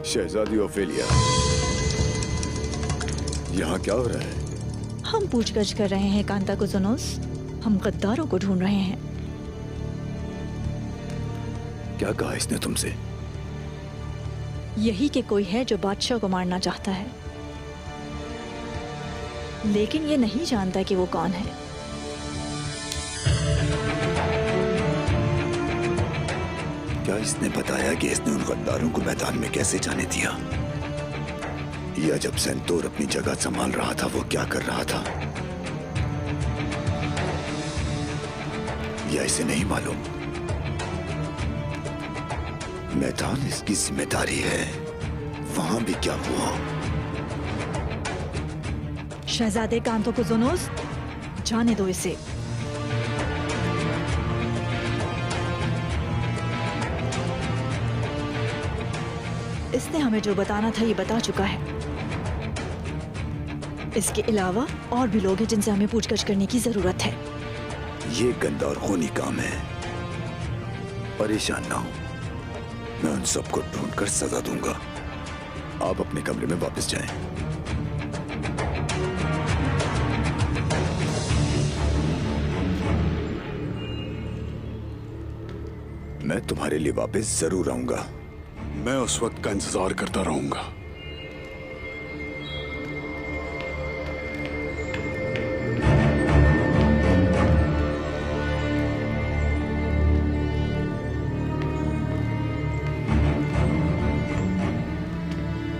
शहजादी Ophelia, यहाँ क्या हो रहा है? हम पूछगछ कर रहे हैं कांता कुजुनोस। हम गद्दारों को ढूंढ रहे हैं। क्या कहा इसने तुमसे? यही कि कोई है जो बादशाह को मारना चाहता है, लेकिन ये नहीं जानता कि वो कौन है। क्या इसने बताया कि इसने उन गद्दारों को मैदान में कैसे जाने दिया? या जब सेंतोर अपनी जगह संभाल रहा था वो क्या कर रहा था? या इसे नहीं मालूम? मैदान इसकी जिम्मेदारी है। वहां भी क्या हुआ? शहजादे कांतो कुजुनोस, जाने दो इसे। इसने हमें जो बताना था ये बता चुका है। इसके अलावा और भी लोग हैं जिनसे हमें पूछगछ करने की जरूरत है। ये गंदा और खूनी काम है। परेशान ना हो, मैं उन सबको ढूंढकर सजा दूंगा। आप अपने कमरे में वापस जाएं। मैं तुम्हारे लिए वापस जरूर आऊंगा। मैं उस वक्त का इंतजार करता रहूंगा।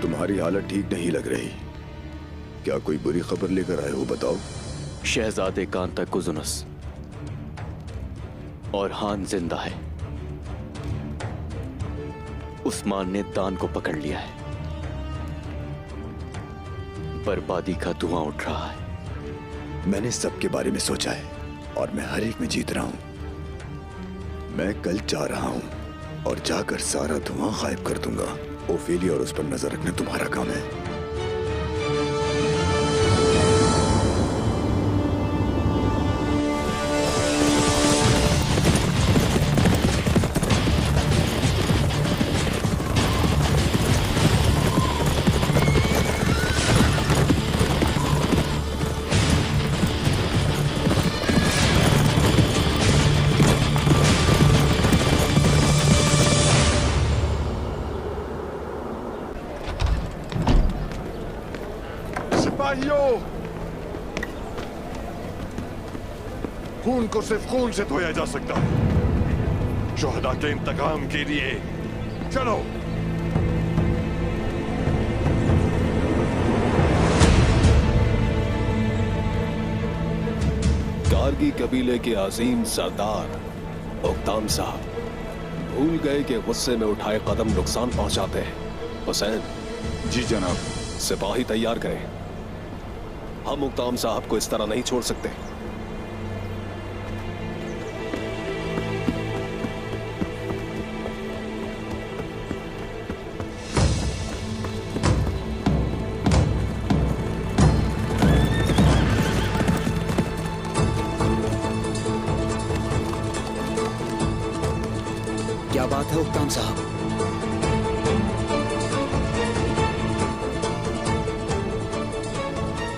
तुम्हारी हालत ठीक नहीं लग रही। क्या कोई बुरी खबर लेकर आए हो? बताओ। शहजादे कांता कुजुनस और हान जिंदा है। उस्मान ने दान को पकड़ लिया है। बर्बादी का धुआं उठ रहा है। मैंने सबके बारे में सोचा है और मैं हर एक में जीत रहा हूं। मैं कल जा रहा हूं और जाकर सारा धुआं गायब कर दूंगा। ओफेलिया और उस पर नजर रखना तुम्हारा काम है। खून को सिर्फ खून से धोया जा सकता है। शुहदा के इंतकाम के लिए चलो। कारगी कबीले के अजीम सरदार उक्ताम साहब भूल गए कि गुस्से में उठाए कदम नुकसान पहुंचाते हैं। हुसैन जी जनाब। सिपाही तैयार करें। हम उक्ताम साहब को इस तरह नहीं छोड़ सकते। क्या बात है उक्ताम साहब?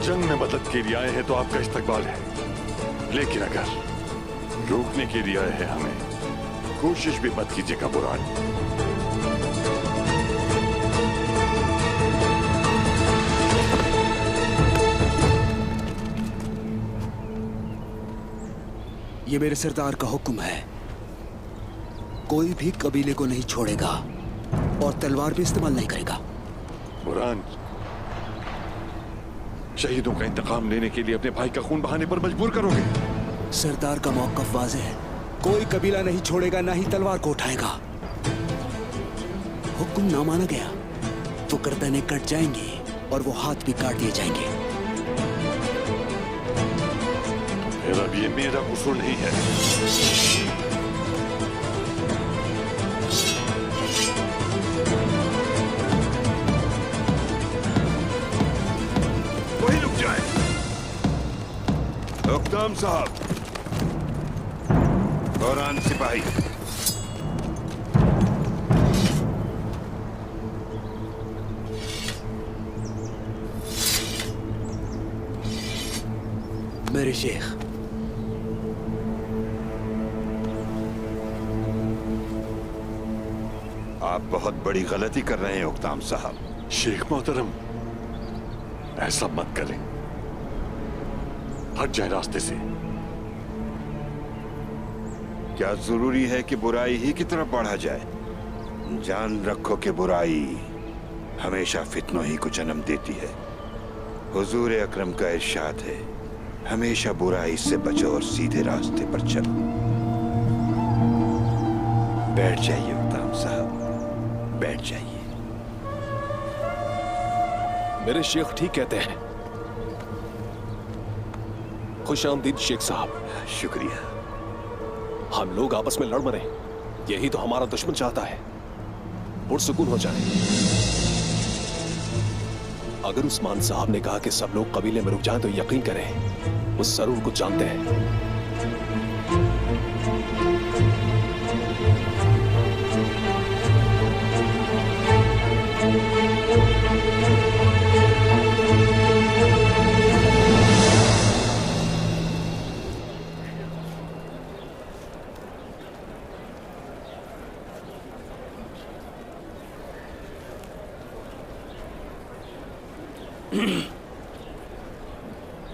जंग में मदद के लिए आए हैं तो आपका इस्तकबाल है, लेकिन अगर रोकने के लिए आए हैं हमें कोशिश भी मत कीजिएगा बुरान। ये मेरे सरदार का हुक्म है। कोई भी कबीले को नहीं छोड़ेगा और तलवार भी इस्तेमाल नहीं करेगा। बुरान, शहीदों का इंतकाम लेने के लिए अपने भाई का खून बहाने पर मजबूर करोगे? सरदार का मौक़िफ़ वाज़ेह है। कोई कबीला नहीं छोड़ेगा, ना ही तलवार को उठाएगा। हुक्म ना माना गया तो गर्दनें कट जाएंगी और वो हाथ भी काट दिए जाएंगे। फिर अब ये मेरा कसूर नहीं है। वही रुक जाए। उक्ताम साहब, फौरान सिपाही। मेरे शेख। आप बहुत बड़ी गलती कर रहे हैं उक्ताम साहब। शेख मोहतरम, ऐसा मत करें, हट जाए रास्ते से। क्या जरूरी है कि बुराई ही की तरफ बढ़ा जाए? जान रखो कि बुराई हमेशा फितनों ही को जन्म देती है। हुजूर अकरम का इरशाद है, हमेशा बुराई से बचो और सीधे रास्ते पर चलो। बैठ जाइए उक्ताम साहब, बैठ जाइए। मेरे शेख ठीक कहते हैं। खुश आमदीद शेख साहब। शुक्रिया। हम लोग आपस में लड़ मरे, यही तो हमारा दुश्मन चाहता है। पुरसुकून हो जाए। अगर उस्मान साहब ने कहा कि सब लोग कबीले में रुक जाएं तो यकीन करें, उस जरूर कुछ जानते हैं।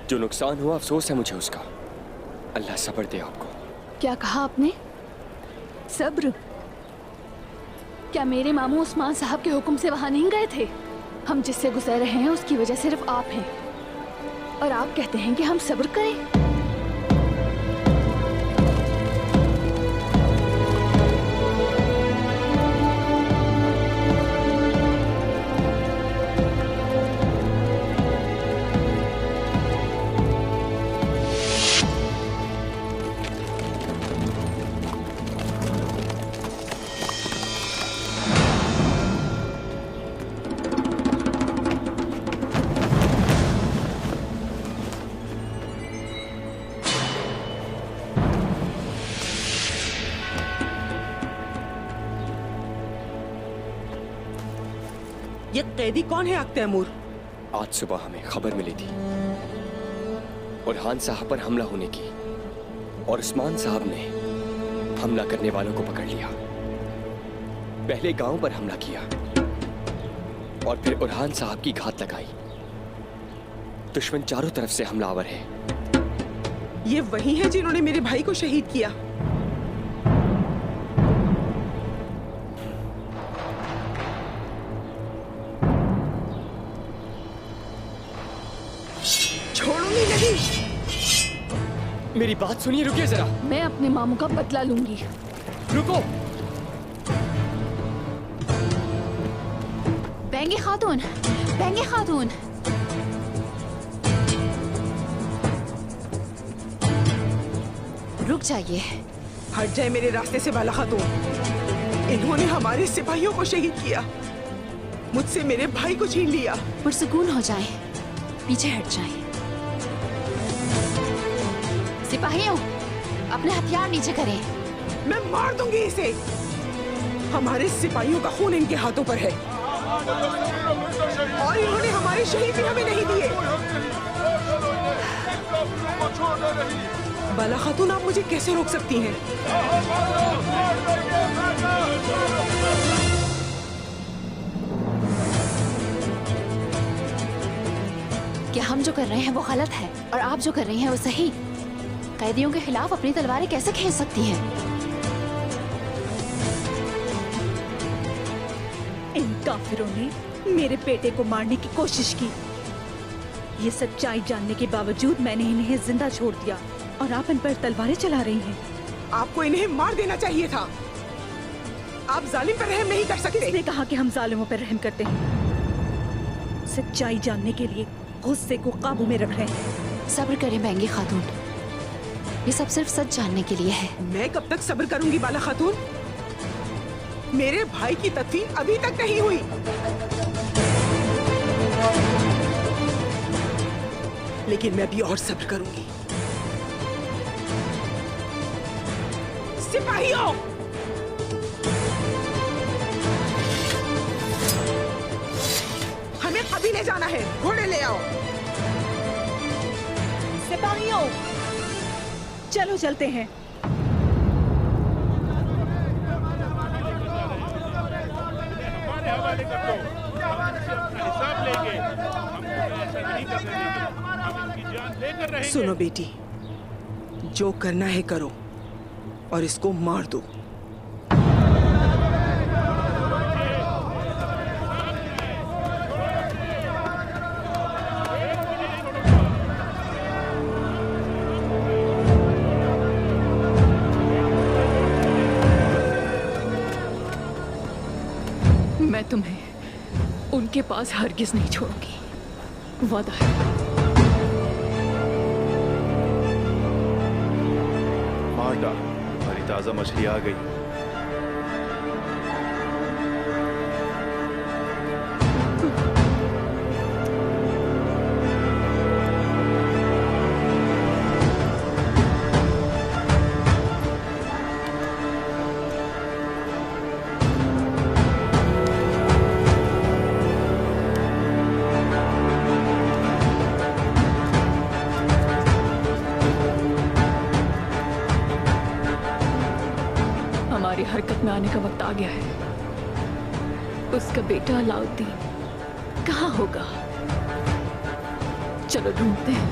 जो नुकसान हुआ अफसोस है मुझे उसका। अल्लाह सब्र दे आपको। क्या कहा आपने? सब्र? क्या मेरे मामू उस्मान साहब के हुक्म से वहां नहीं गए थे? हम जिससे गुजर रहे हैं उसकी वजह सिर्फ आप हैं, और आप कहते हैं कि हम सब्र करें? ये कैदी कौन है तैमूर? आज सुबह हमें खबर मिली थी बुरहान साहब पर हमला होने की, और उस्मान साहब ने हमला करने वालों को पकड़ लिया। पहले गांव पर हमला किया और फिर बुरहान साहब की घात लगाई। दुश्मन चारों तरफ से हमलावर है। ये वही है जिन्होंने मेरे भाई को शहीद किया? छोड़ूंगी नहीं। मेरी बात सुनिए, रुकिए जरा। मैं अपने मामू का बदला लूंगी। रुको। बेंगे खातून, बेंगे खातून। रुक जाइए। हट जाए मेरे रास्ते से बाला खातून। इन्होंने हमारे सिपाहियों को शहीद किया, मुझसे मेरे भाई को छीन लिया। पुरसुकून हो जाए, पीछे हट जाए। सिपाहियों, अपने हथियार नीचे करें। मैं मार दूंगी इसे। हमारे सिपाहियों का खून इनके हाथों पर है, और इन्होंने हमारे शहीद भी हमें नहीं दिए। बाला खातून, आप मुझे कैसे रोक सकती हैं? क्या हम जो कर रहे हैं वो गलत है और आप जो कर रही हैं वो सही? कैदियों के खिलाफ अपनी तलवारें कैसे खींच सकती हैं? इन काफिरों ने मेरे बेटे को मारने की कोशिश की। ये सच्चाई जानने के बावजूद मैंने इन्हें जिंदा छोड़ दिया, और आप इन पर तलवारें चला रही हैं। आपको इन्हें मार देना चाहिए था। आप जालिम पर रहम नहीं कर सकते। किसने कहा कि हम जालिमों पर रहम करते हैं? सच्चाई जानने के लिए गुस्से को काबू में रख रहे हैं। सब्र करें बेंगी खातून, ये सब सिर्फ सच जानने के लिए है। मैं कब तक सब्र करूंगी बाला खातून? मेरे भाई की तदफीन अभी तक नहीं हुई। लेकिन मैं भी और सब्र करूंगी। सिपाहियों, हमें कबीले जाना है। घोड़े ले आओ। सिपाहियों, सुनो, चलो चलते हैं। सुनो बेटी, जो करना है करो और इसको मार दो। मैं तुम्हें उनके पास हरगिज नहीं छोड़ूंगी, वादा है। मार्टा, हमारी ताजा मछली आ गई। हमारी हरकत में आने का वक्त आ गया है। उसका बेटा अलाउद्दीन कहाँ होगा? चलो ढूंढते हैं।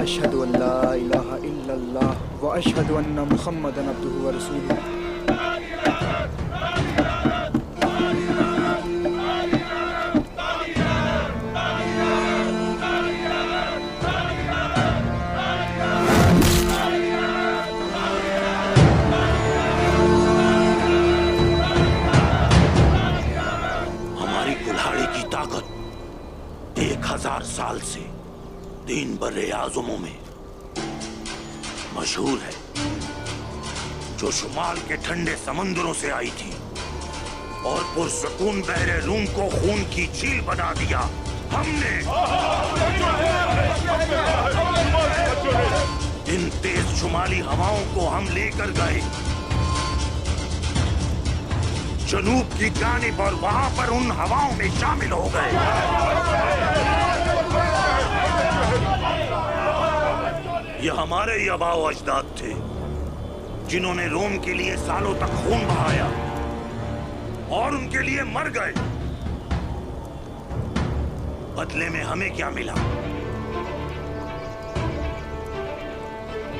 अशहदु अल्ला इलाहा इल्लल्लाह व अशहदु अन्ना मुहम्मदन अब्दुहु व रसूलुहु। हमारी कुल्हाड़ी की ताकत 1000 साल से 3 बर्रे आज़मों में मशहूर है, जो शुमाल के ठंडे समंदरों से आई थी और पुरसकून बहरे रूम को खून की झील बना दिया। हमने इन तेज शुमाली हवाओं को हम लेकर गए जनूब की जानिब और वहां पर उन हवाओं में शामिल हो गए। ये हमारे ही आबाओ अजदाद थे जिन्होंने रोम के लिए सालों तक खून बहाया और उनके लिए मर गए। बदले में हमें क्या मिला?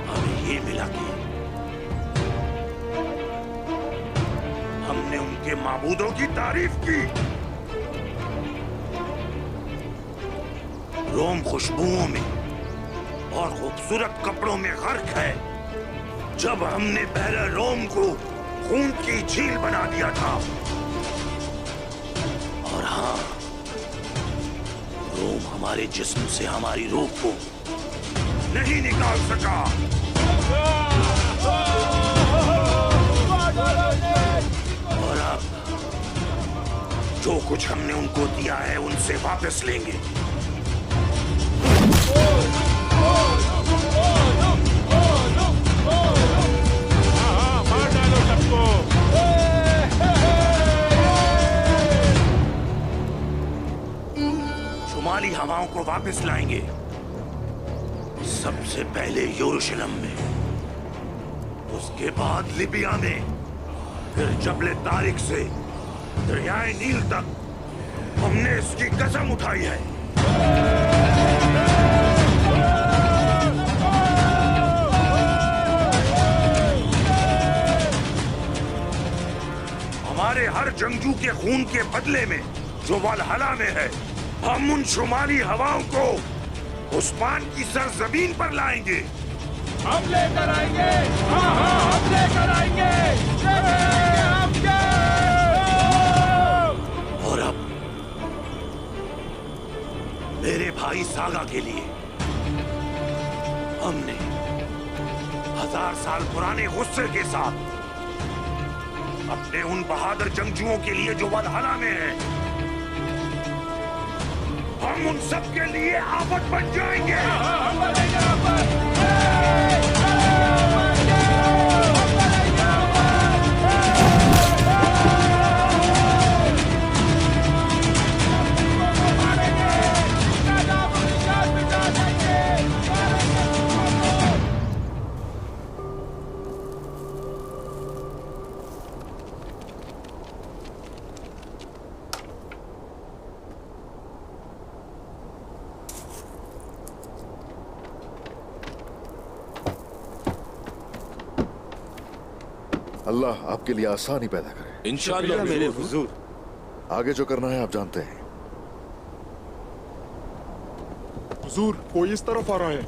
हमें ये मिला कि हमने उनके माबूदों की तारीफ की। रोम खुशबुओं में और खूबसूरत कपड़ों में गर्क है। जब हमने बहरे रोम को खून की झील बना दिया था, और हाँ, रोम हमारे जिस्म से हमारी रूह को नहीं निकाल सका। और अब जो कुछ हमने उनको दिया है उनसे वापस लेंगे। शुमाली हवाओं को वापस लाएंगे, सबसे पहले यरूशलेम में, उसके बाद लिबिया में, फिर जबल तारिक से दरियाए नील तक। हमने इसकी कसम उठाई है। हमारे हर जंगजू के खून के बदले में जो वलहला में है, हम उन शुमाली हवाओं को उस्मान की सरजमीन पर लाएंगे। हम लेकर आएंगे, हाँ हाँ हम लेकर आएंगे। और अब मेरे भाई सागा के लिए हमने 1000 साल पुराने गुस्से के साथ अपने उन बहादुर जंगजुओं के लिए जो वलहला में है, हम उन सब के लिए आफत बन जाएंगे। अल्लाह आपके लिए आसानी पैदा करे। इंशाअल्लाह मेरे हुजूर। आगे जो करना है आप जानते हैं। हुजूर, कोई इस तरफ आ रहा है।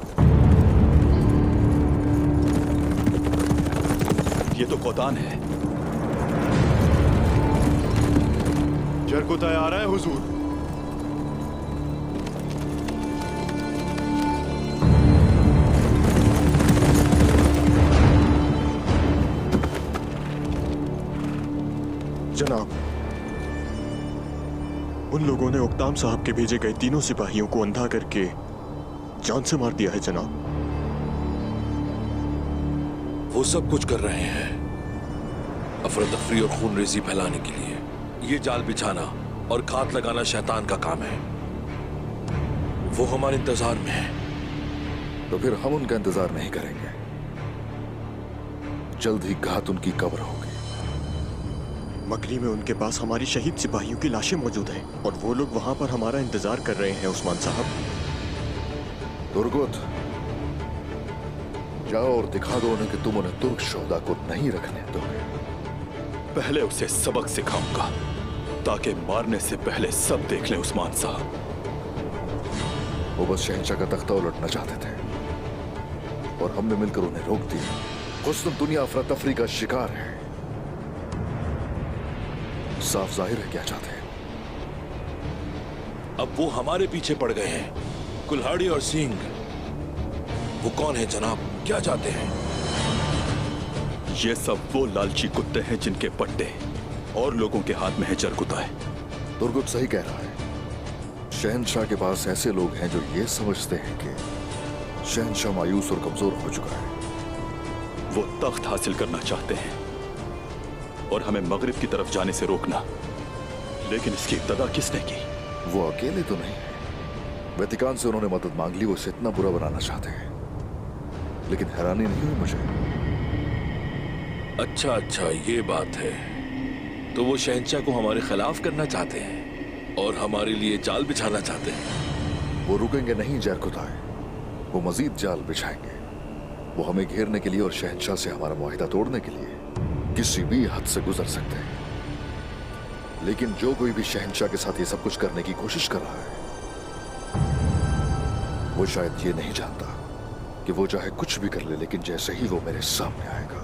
ये तो कोतान है। जरकुताय आ रहा है हुजूर। जनाब, उन लोगों ने उक्ताम साहब के भेजे गए तीनों सिपाहियों को अंधा करके जान से मार दिया है जनाब। वो सब कुछ कर रहे हैं अफरा तफरी और खून रेजी फैलाने के लिए। ये जाल बिछाना और घात लगाना शैतान का काम है। वो हमारे इंतजार में है। तो फिर हम उनका इंतजार नहीं करेंगे। जल्द ही घात उनकी कब्र होगी। मकरी में उनके पास हमारी शहीद सिपाहियों की लाशें मौजूद हैं और वो लोग वहां पर हमारा इंतजार कर रहे हैं उस्मान साहब। तुर्गुत, जाओ और दिखा दो उन्हें कि तुम उन्हें तुर्क शोहदा को नहीं रखने दोगे। पहले उसे सबक सिखाऊंगा ताकि मारने से पहले सब देख लें उस्मान साहब। वो बस शहंशाह का तख्ता उलटना चाहते थे और हमने मिलकर उन्हें रोक दिया। हुस्न दुनिया अफरा तफरी का शिकार है। साफ जाहिर है क्या चाहते हैं। अब वो हमारे पीछे पड़ गए हैं। कुल्हाड़ी और सींग, वो कौन है जनाब? क्या चाहते हैं? ये सब वो लालची कुत्ते हैं जिनके पट्टे और लोगों के हाथ में है जरकुताय। तुर्गुत सही कह रहा है। शहंशाह के पास ऐसे लोग हैं जो ये समझते हैं कि शहंशाह मायूस और कमजोर हो चुका है। वो तख्त हासिल करना चाहते हैं और हमें मगरिब की तरफ जाने से रोकना। लेकिन इसकी इब्तदा किसने की? वो अकेले तो नहीं है। वेतिकान से उन्होंने मदद मांग ली। वो इसे इतना बुरा बनाना चाहते हैं। लेकिन हैरानी नहीं हुई मुझे। अच्छा, ये बात है। तो वो शहंशाह को हमारे खिलाफ करना चाहते हैं और हमारे लिए जाल बिछाना चाहते हैं। वो रुकेंगे नहीं जरकुताय। वो मजीद जाल बिछाएंगे। वो हमें घेरने के लिए और शहंशाह से हमारा मुआहिदा तोड़ने के लिए किसी भी हद से गुजर सकते हैं। लेकिन जो कोई भी शहंशाह के साथ ये सब कुछ करने की कोशिश कर रहा है, वो शायद ये नहीं जानता कि वो चाहे कुछ भी कर ले, लेकिन जैसे ही वो मेरे सामने आएगा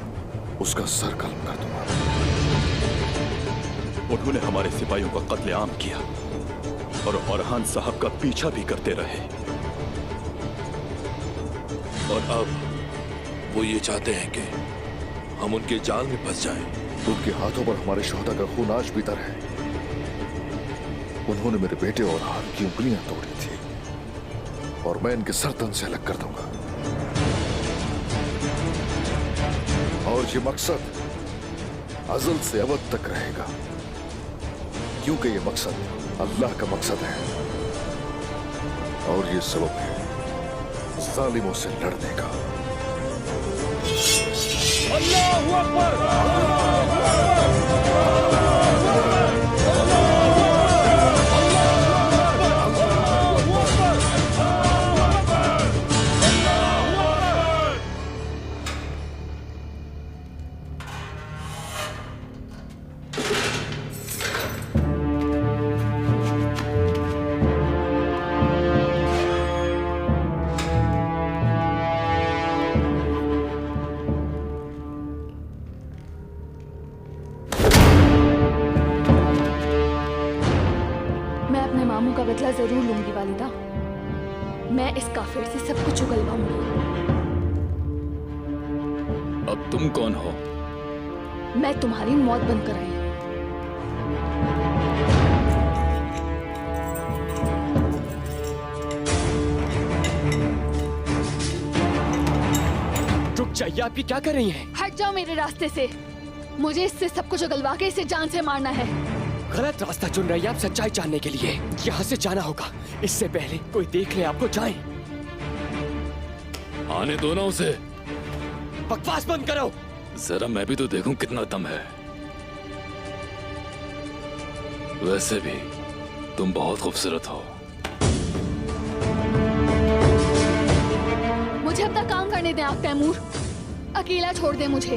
उसका सर कलम कर दूंगा। उन्होंने हमारे सिपाहियों का कत्लेआम किया और औरहान साहब का पीछा भी करते रहे और अब वो ये चाहते हैं कि हम उनके जाल में फंस जाएं। उनके हाथों पर हमारे शोहदा का खून आज भी तर है। उन्होंने मेरे बेटे और हाथ की उंगलियां तोड़ी थी और मैं इनके सरतन से अलग कर दूंगा। और ये मकसद अज़ल से अबद तक रहेगा, क्योंकि ये मकसद अल्लाह का मकसद है और ये सबब है जालिमों से लड़ने का। अल्लाहू अकबर। बदला जरूर लूंगी वालिदा। मैं इस काफिर से सब कुछ उगलवाऊंगी। अब तुम कौन हो? मैं तुम्हारी मौत बनकर आई हूं। रुक जाइए, आप ये क्या कर रही हैं? हट जाओ मेरे रास्ते से। मुझे इससे सब कुछ उगलवा के इसे जान से मारना है। गलत रास्ता चुन रही है आप सच्चाई जानने के लिए। यहाँ से जाना होगा, इससे पहले कोई देख ले आपको। जाएं। आने दो ना उसे। बकवास बंद करो। जरा मैं भी तो देखूं कितना दम है। वैसे भी तुम बहुत खूबसूरत हो। मुझे अपना काम करने दें आप तैमूर। अकेला छोड़ दे मुझे।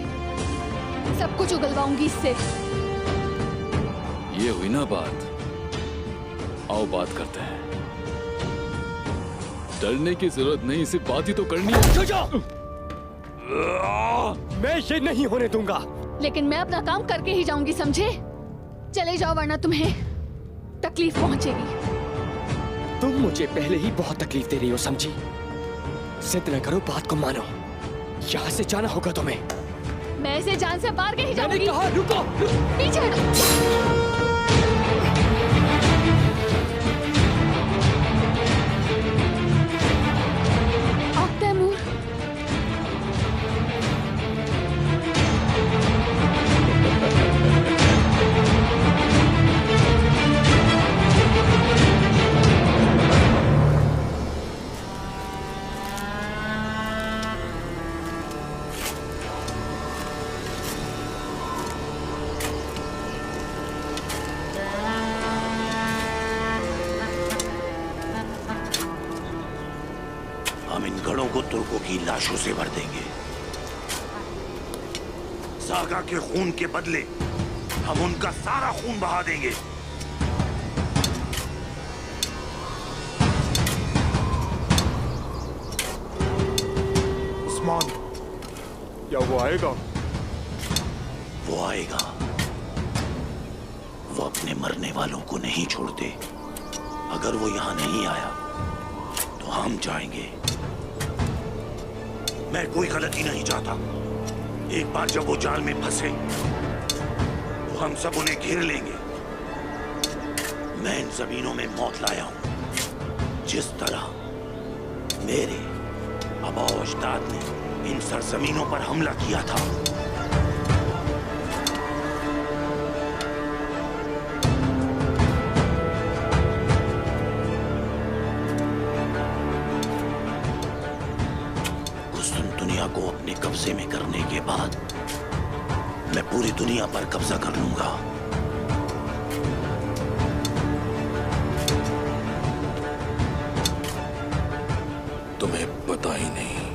सब कुछ उगलवाऊंगी इससे। ये हुई ना बात, आओ बात करते हैं। डरने की जरूरत नहीं, सिर्फ बात ही तो करनी है। मैं ये नहीं होने दूंगा। लेकिन मैं अपना काम करके ही जाऊंगी, समझे? चले जाओ वरना तुम्हें तकलीफ पहुंचेगी। तुम मुझे पहले ही बहुत तकलीफ दे रही हो, समझी? जिद न करो, बात को मानो। यहाँ से जाना होगा तुम्हें। मैं इसे जान से मार के ही जाऊंगी। मैंने कहा रुको। पीछे हटो। तैमूर, हम इन गढ़ों को तुर्कों की लाशों से भर देंगे। सागा के खून के बदले हम उनका सारा खून बहा देंगे। उस्मान, क्या वो आएगा? वो आएगा। वो अपने मरने वालों को नहीं छोड़ते। अगर वो यहां नहीं आया तो हम जाएंगे। मैं कोई गलती नहीं चाहता। एक बार जब वो जाल में फंसे तो हम सब उन्हें घेर लेंगे। मैं इन जमीनों में मौत लाया हूं, जिस तरह मेरे आबाओ अजदाद ने इन सरजमीनों पर हमला किया था। को अपने कब्जे में करने के बाद मैं पूरी दुनिया पर कब्जा कर लूंगा। तुम्हें पता ही नहीं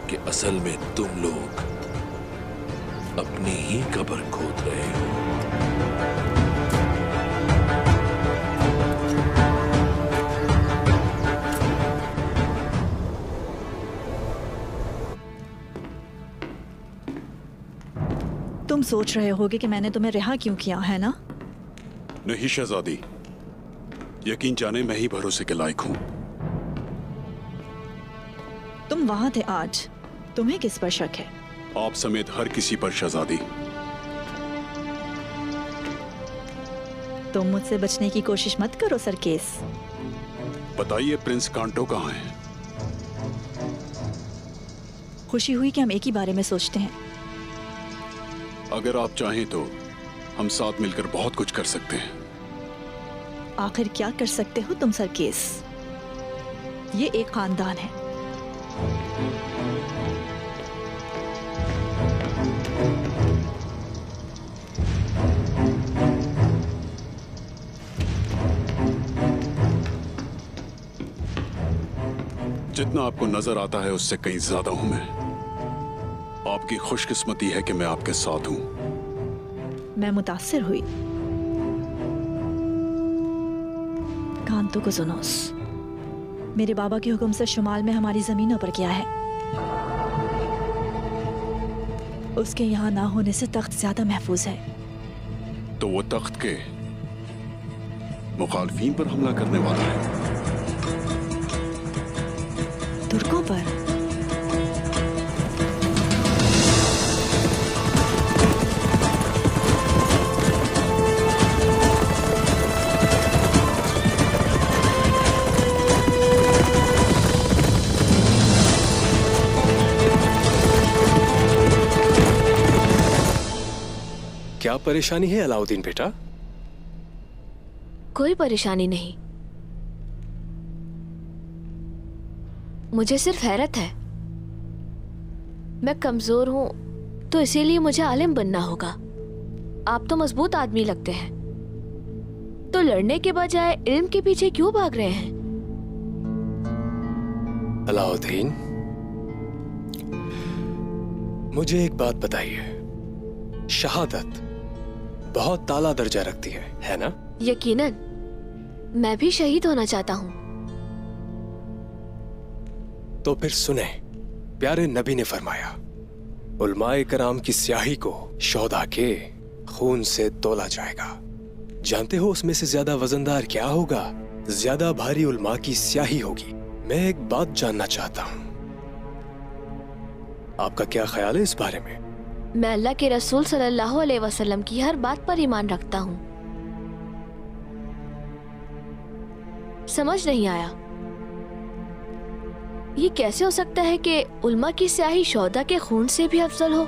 कि असल में तुम लोग अपनी ही कब्र खोद रहे हो। तुम सोच रहे होगे कि मैंने तुम्हें रिहा क्यों किया, है ना? नहीं शहजादी, यकीन जाने मैं ही भरोसे के लायक हूं। तुम वहां थे आज, तुम्हें किस पर शक है? आप समेत हर किसी पर शहजादी। तुम मुझसे बचने की कोशिश मत करो सरकेस। बताइए प्रिंस कांटो कहाँ है? खुशी हुई कि हम एक ही बारे में सोचते हैं। अगर आप चाहें तो हम साथ मिलकर बहुत कुछ कर सकते हैं। आखिर क्या कर सकते हो तुम सरकेस? ये एक खानदान है। जितना आपको नजर आता है उससे कहीं ज्यादा हूं मैं। आपकी खुशकिस्मती है कि मैं आपके साथ हूं। मैं मुतासिर हुई। कांतो को सुनोस, मेरे बाबा के हुक्म से शुमाल में हमारी जमीनों पर क्या है? उसके यहाँ ना होने से तख्त ज्यादा महफूज है। तो वो तख्त के मुखालफीन पर हमला करने वाला है। तुर्कों पर? क्या परेशानी है अलाउद्दीन बेटा? कोई परेशानी नहीं, मुझे सिर्फ हैरत है। मैं कमजोर हूं तो इसीलिए मुझे आलिम बनना होगा। आप तो मजबूत आदमी लगते हैं, तो लड़ने के बजाय इल्म के पीछे क्यों भाग रहे हैं? अलाउद्दीन, मुझे एक बात बताइए, शहादत बहुत ताला दर्जा रखती है ना? यकीनन, मैं भी शहीद होना चाहता हूँ। तो फिर सुने, प्यारे नबी ने फरमाया, उलमाए कराम की स्याही को शोहदा के खून से तोला जाएगा। जानते हो उसमें से ज्यादा वजनदार क्या होगा? ज्यादा भारी उलमा की स्याही होगी। मैं एक बात जानना चाहता हूँ, आपका क्या ख्याल है इस बारे में? मैं अल्लाह के रसूल सल्लल्लाहु अलैहि वसल्लम की हर बात पर ईमान रखता हूँ। समझ नहीं आया, ये कैसे हो सकता है कि उल्मा की स्याही शोहदा के खून से भी अफजल हो?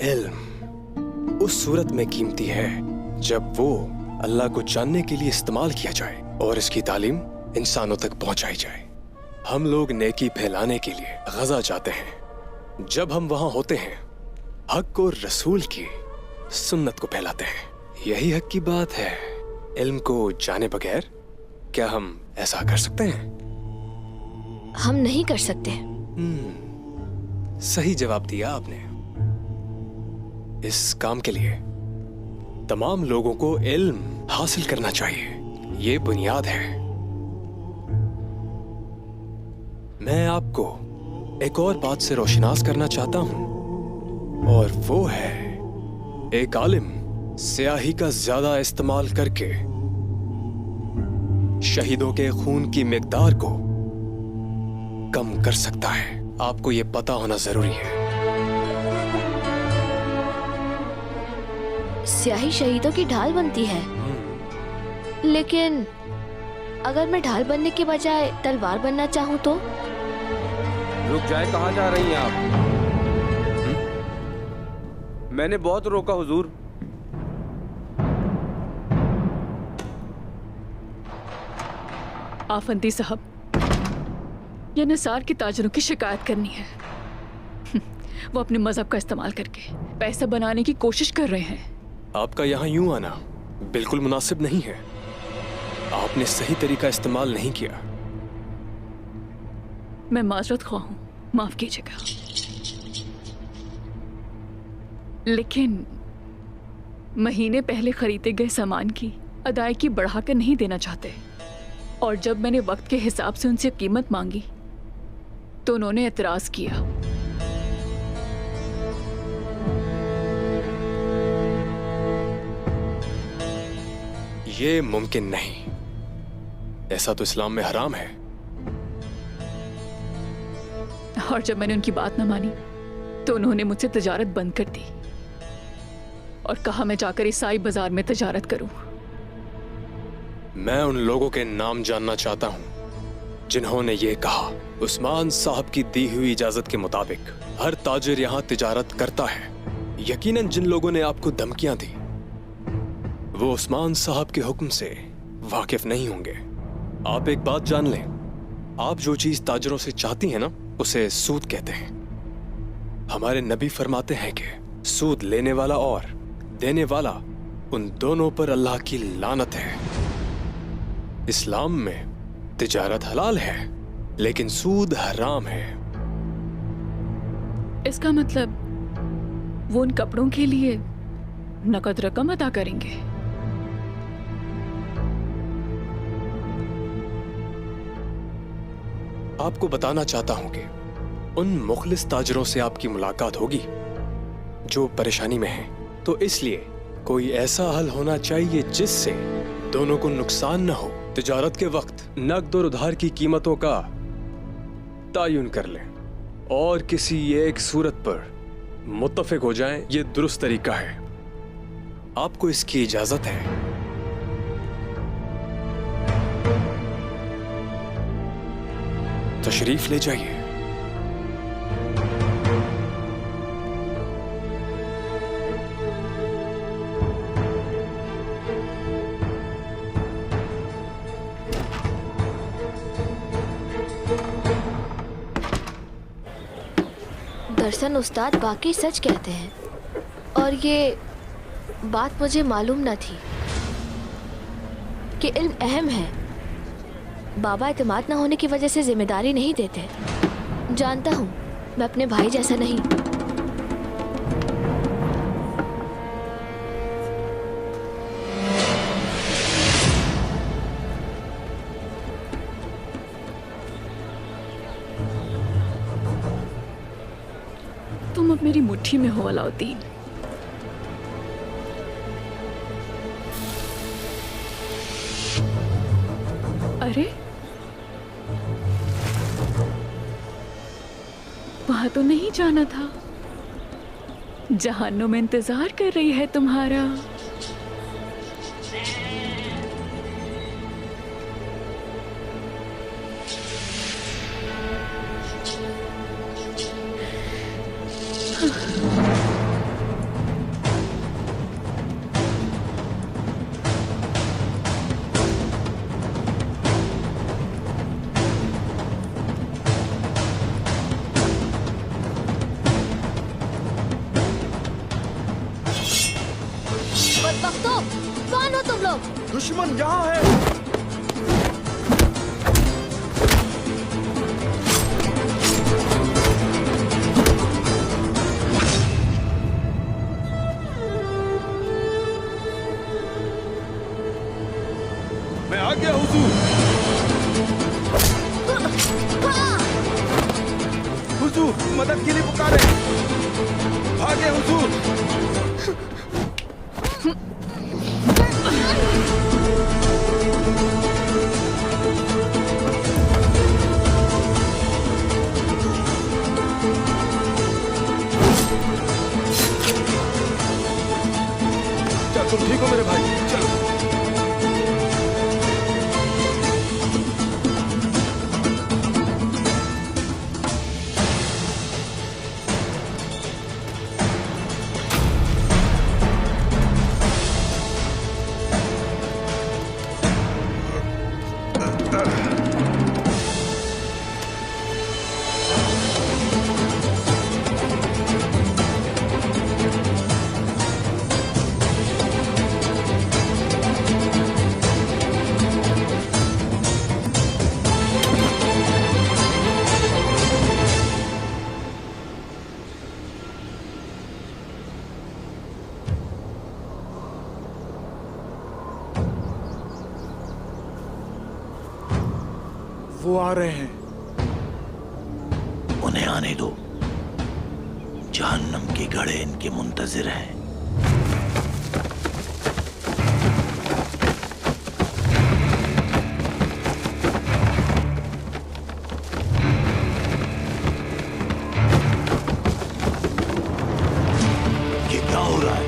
इल्म उस सूरत में कीमती है जब वो अल्लाह को जानने के लिए इस्तेमाल किया जाए और इसकी तालीम इंसानों तक पहुंचाई जाए। हम लोग नेकी फैलाने के लिए गजा जाते हैं। जब हम वहां होते हैं, हक और रसूल की सुन्नत को फैलाते हैं। यही हक की बात है। इल्म को जाने बगैर क्या हम ऐसा कर सकते हैं? हम नहीं कर सकते। सही जवाब दिया आपने। इस काम के लिए तमाम लोगों को इल्म हासिल करना चाहिए, ये बुनियाद है। मैं आपको एक और बात से रोशनास करना चाहता हूं, और वो है एक आलिम स्याही का ज्यादा इस्तेमाल करके शहीदों के खून की मिकदार को कम कर सकता है। आपको ये पता होना जरूरी है। स्याही शहीदों की ढाल बनती है, लेकिन अगर मैं ढाल बनने के बजाय तलवार बनना चाहूँ तो? रुक जाए, कहाँ जा रही हैं आप? मैंने बहुत रोका हुजूर। आफंदी साहब, ये निसार के ताजरों की शिकायत करनी है। वो अपने मजहब का इस्तेमाल करके पैसा बनाने की कोशिश कर रहे हैं। आपका यहाँ यूं आना बिल्कुल मुनासिब नहीं है। आपने सही तरीका इस्तेमाल नहीं किया। मैं माजरत ख्वाह हूं, माफ कीजिएगा, लेकिन महीने पहले खरीदे गए सामान की अदायगी बढ़ाकर नहीं देना चाहते, और जब मैंने वक्त के हिसाब से उनसे कीमत मांगी तो उन्होंने एतराज किया। ये मुमकिन नहीं, ऐसा तो इस्लाम में हराम है। और जब मैंने उनकी बात न मानी तो उन्होंने मुझसे तिजारत बंद कर दी और कहा मैं जाकर ईसाई बाजार में तिजारत करूं। मैं उन लोगों के नाम जानना चाहता हूं जिन्होंने ये कहा। उस्मान साहब की दी हुई इजाजत के मुताबिक हर ताजिर यहाँ तिजारत करता है। यकीनन जिन लोगों ने आपको धमकियां दी वो उस्मान साहब के हुक्म से वाकिफ नहीं होंगे। आप एक बात जान लें, आप जो चीज ताजिरों से चाहती हैं ना, उसे सूद कहते हैं। हमारे नबी फरमाते हैं कि सूद लेने वाला और देने वाला, उन दोनों पर अल्लाह की लानत है। इस्लाम में तिजारत हलाल है, लेकिन सूद हराम है। इसका मतलब वो उन कपड़ों के लिए नकद रकम अदा करेंगे? आपको बताना चाहता हूं कि उन मुखलिस ताजरों से आपकी मुलाकात होगी जो परेशानी में हैं। तो इसलिए कोई ऐसा हल होना चाहिए जिससे दोनों को नुकसान न हो। तिजारत के वक्त नकद और उधार की कीमतों का तायुन कर लें और किसी एक सूरत पर मुत्तफिक हो जाएं। ये दुरुस्त तरीका है, आपको इसकी इजाजत है। तशरीफ ले जाइए। दरअसल उस्ताद वाकई सच कहते हैं, और ये बात मुझे मालूम न थी कि इल्म अहम है। बाबा एतमाद न होने की वजह से जिम्मेदारी नहीं देते। जानता हूँ मैं अपने भाई जैसा नहीं। तुम अब मेरी मुट्ठी में हो अलाउद्दीन। अरे वहां तो नहीं जाना था। जहान्नुम इंतजार कर रही है तुम्हारा। बदबख्तों, कौन हो तुम लोग? दुश्मन यहाँ है। मैं आ गया हुजूर। हुजूर मदद के लिए पुकारे। भागे हुजूर। चल तुम ठीक हो मेरे भाई, चलो। वो आ रहे हैं। उन्हें आने दो। जहन्नम के घड़े इनके मुंतजिर हैं। ये क्या हो रहा है?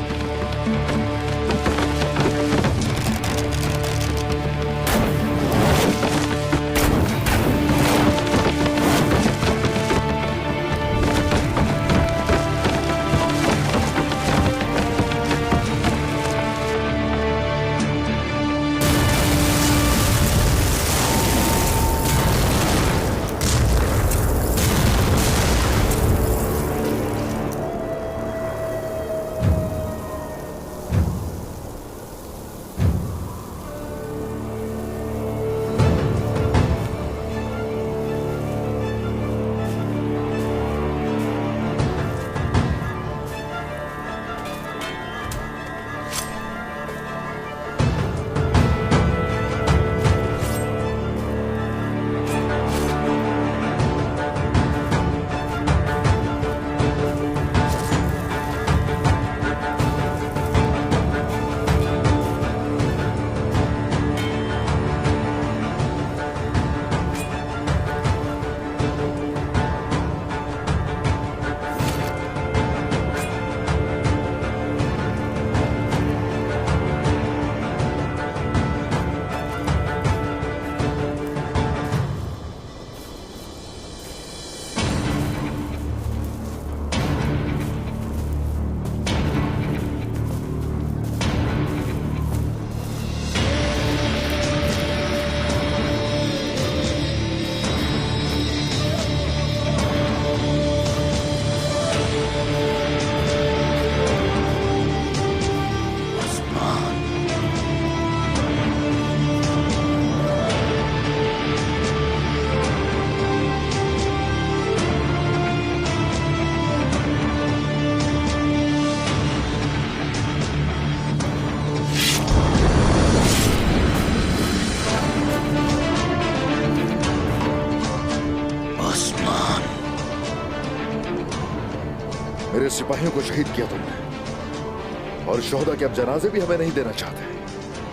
मेरे सिपाहियों को शहीद किया तुमने, और शोहदा के अब जनाजे भी हमें नहीं देना चाहते।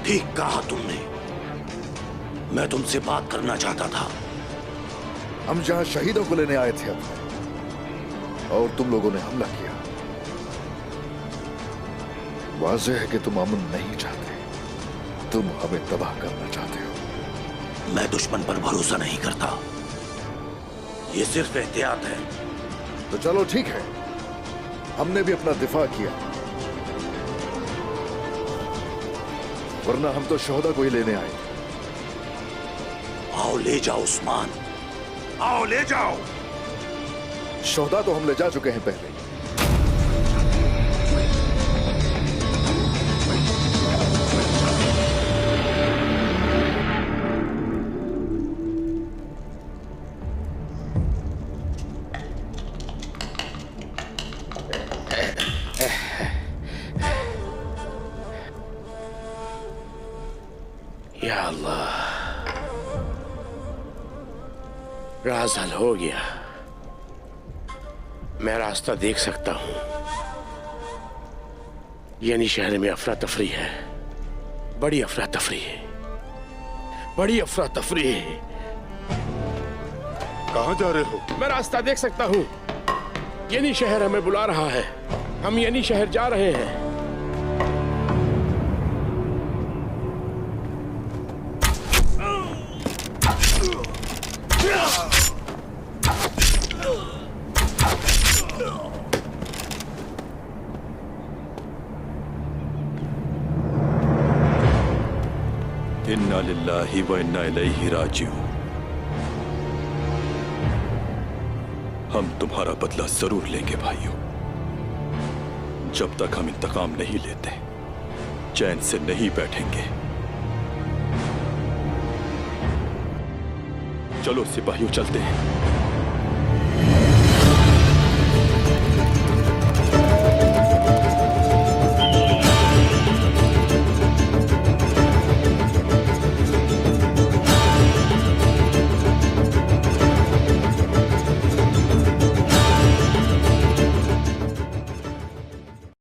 ठीक कहा तुमने। मैं तुमसे बात करना चाहता था। हम जहां शहीदों को लेने आए थे अपने, और तुम लोगों ने हमला किया। वाज़ेह है कि तुम अमन नहीं चाहते, तुम हमें तबाह करना चाहते हो। मैं दुश्मन पर भरोसा नहीं करता, ये सिर्फ एहतियात है। तो चलो ठीक है, हमने भी अपना दिफा किया, वरना हम तो शोहदा को ही लेने आए। आओ ले जाओ उस्मान, आओ ले जाओ। शोहदा तो हम ले जा चुके हैं पहले। या अल्लाह, राज हल हो गया। मैं रास्ता देख सकता हूं। यानी शहर में अफरा तफरी है, बड़ी अफरा तफरी है, बड़ी अफरा तफरी है। कहां जा रहे हो? मैं रास्ता देख सकता हूं। यानी शहर हमें बुला रहा है, हम यानी शहर जा रहे हैं। इन्ना लिल्लाहि व इन्ना इलैहि राजिऊन। हम तुम्हारा बदला जरूर लेंगे भाइयों। जब तक हम इंतकाम नहीं लेते, चैन से नहीं बैठेंगे। चलो सिपाहियों, चलते हैं।